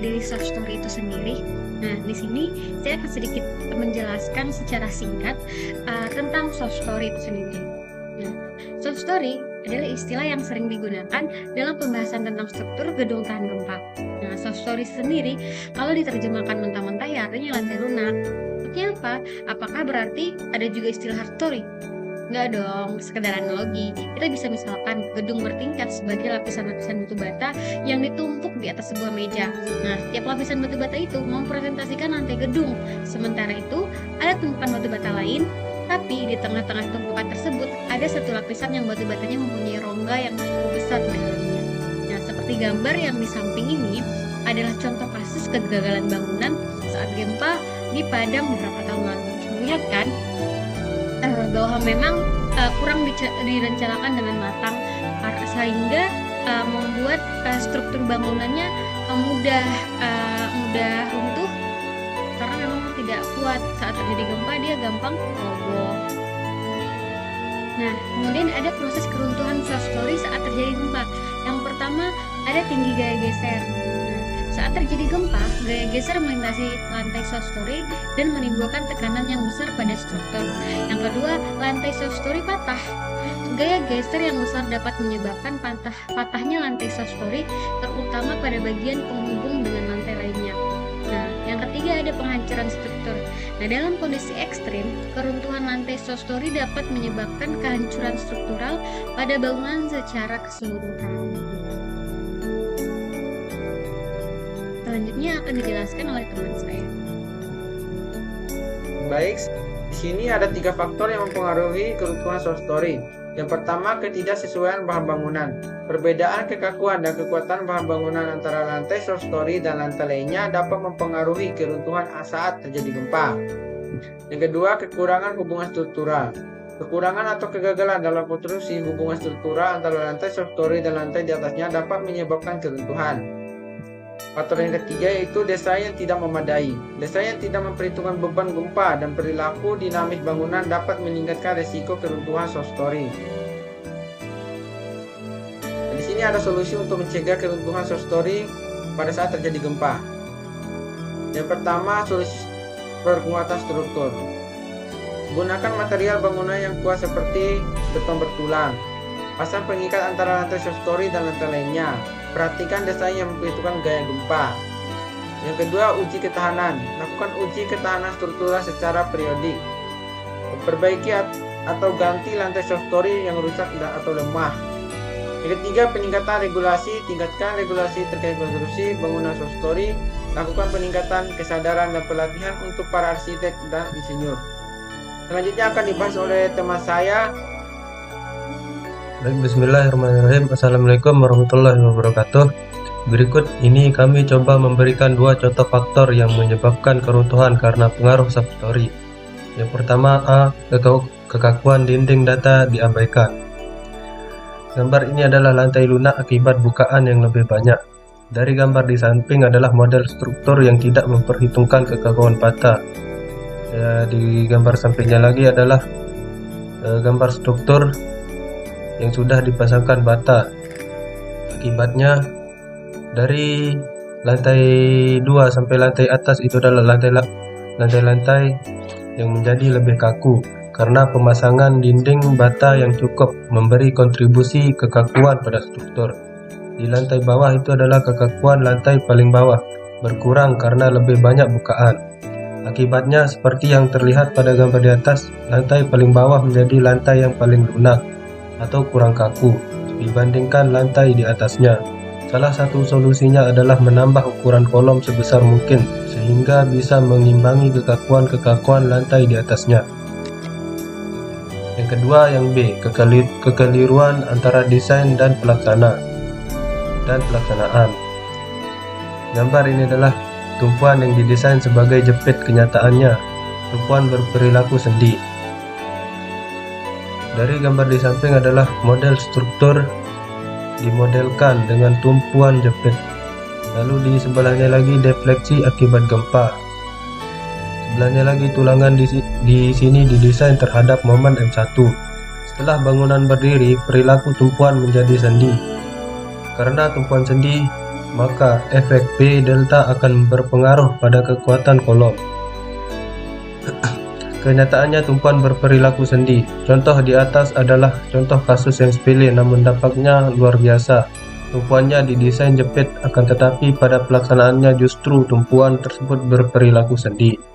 diri soft story itu sendiri? Nah, di sini saya akan sedikit menjelaskan secara singkat tentang soft story itu sendiri. Nah, soft story adalah istilah yang sering digunakan dalam pembahasan tentang struktur gedung tahan gempa. Nah, soft story sendiri kalau diterjemahkan mentah-mentah ya artinya lantai lunak. Artinya apa? Apakah berarti ada juga istilah hard story? Enggak dong, sekedar analogi. Kita bisa misalkan gedung bertingkat sebagai lapisan-lapisan batu bata yang ditumpuk di atas sebuah meja. Nah, tiap lapisan batu bata itu mempresentasikan lantai gedung. Sementara itu, ada tumpukan batu bata lain, tapi di tengah-tengah tumpukan tersebut ada satu lapisan yang batu batanya mempunyai rongga yang cukup besar di dalamnya. Nah, seperti gambar yang di samping ini adalah contoh kasus kegagalan bangunan saat gempa di Padang beberapa tahun lalu. Lihat kan? Bahwa memang kurang direncanakan dengan matang sehingga membuat struktur bangunannya mudah runtuh karena memang tidak kuat. Saat terjadi gempa dia gampang roboh. Nah, kemudian ada proses keruntuhan soft story saat terjadi gempa. Yang pertama ada tinggi gaya geser. Saat terjadi gempa, gaya geser melintasi lantai soft story dan menimbulkan tekanan yang besar pada struktur. Yang kedua, lantai soft story patah. Gaya geser yang besar dapat menyebabkan patahnya lantai soft story, terutama pada bagian penghubung dengan lantai lainnya. Nah, yang ketiga ada penghancuran struktur. Nah, dalam kondisi ekstrim, keruntuhan lantai soft story dapat menyebabkan kehancuran struktural pada bangunan secara keseluruhan. Selanjutnya akan dijelaskan oleh teman saya. Baik, di sini ada 3 faktor yang mempengaruhi keruntuhan soft story. Yang pertama, ketidaksesuaian bahan bangunan. Perbedaan kekakuan dan kekuatan bahan bangunan antara lantai soft story dan lantai lainnya dapat mempengaruhi keruntuhan saat terjadi gempa. Yang kedua, kekurangan hubungan struktural. Kekurangan atau kegagalan dalam konstruksi hubungan struktural antara lantai soft story dan lantai di atasnya dapat menyebabkan keruntuhan. Faktor yang ketiga yaitu desain yang tidak memadai. Desain yang tidak memperhitungkan beban gempa dan perilaku dinamis bangunan dapat meningkatkan risiko keruntuhan soft story. Di sini ada solusi untuk mencegah keruntuhan soft story pada saat terjadi gempa. Yang pertama, solusi penguatan struktur. Gunakan material bangunan yang kuat seperti beton bertulang. Pasang pengikat antara lantai soft story dan lantai lainnya. Perhatikan desain yang memperhitungkan gaya gempa. Yang kedua, uji ketahanan. Lakukan uji ketahanan struktural secara periodik. Perbaiki atau ganti lantai soft story yang rusak atau lemah. Yang ketiga, peningkatan regulasi. Tingkatkan regulasi terkait konstruksi bangunan soft story. Lakukan peningkatan kesadaran dan pelatihan untuk para arsitek dan insinyur. Selanjutnya akan dibahas oleh teman saya. Baik, bismillahirrahmanirrahim. Assalamualaikum warahmatullahi wabarakatuh. Berikut ini kami coba memberikan 2 contoh faktor yang menyebabkan keruntuhan karena pengaruh soft story. Yang pertama, A. Kekakuan dinding data diabaikan. Gambar ini adalah lantai lunak akibat bukaan yang lebih banyak. Dari gambar di samping adalah model struktur yang tidak memperhitungkan kekakuan bata. Di gambar sampingnya lagi adalah gambar struktur yang sudah dipasangkan bata. Akibatnya dari lantai 2 sampai lantai atas itu adalah lantai-lantai yang menjadi lebih kaku karena pemasangan dinding bata yang cukup memberi kontribusi kekakuan pada struktur. Di lantai bawah itu adalah kekakuan lantai paling bawah berkurang karena lebih banyak bukaan. Akibatnya seperti yang terlihat pada gambar di atas, lantai paling bawah menjadi lantai yang paling lunak atau kurang kaku dibandingkan lantai di atasnya. Salah satu solusinya adalah menambah ukuran kolom sebesar mungkin sehingga bisa mengimbangi kekakuan lantai di atasnya. Yang kedua, yang B, kekeliruan antara desain dan pelaksanaan. Gambar ini adalah tumpuan yang didesain sebagai jepit, kenyataannya tumpuan berperilaku sendi. Dari gambar di samping adalah model struktur dimodelkan dengan tumpuan jepit. Lalu di sebelahnya lagi defleksi akibat gempa. Sebelahnya lagi tulangan di sini didesain terhadap momen M1. Setelah bangunan berdiri, perilaku tumpuan menjadi sendi. Karena tumpuan sendi maka efek P delta akan berpengaruh pada kekuatan kolom. Kenyataannya tumpuan berperilaku sendi. Contoh di atas adalah contoh kasus yang sepele namun dampaknya luar biasa. Tumpuannya didesain jepit, akan tetapi pada pelaksanaannya justru tumpuan tersebut berperilaku sendi.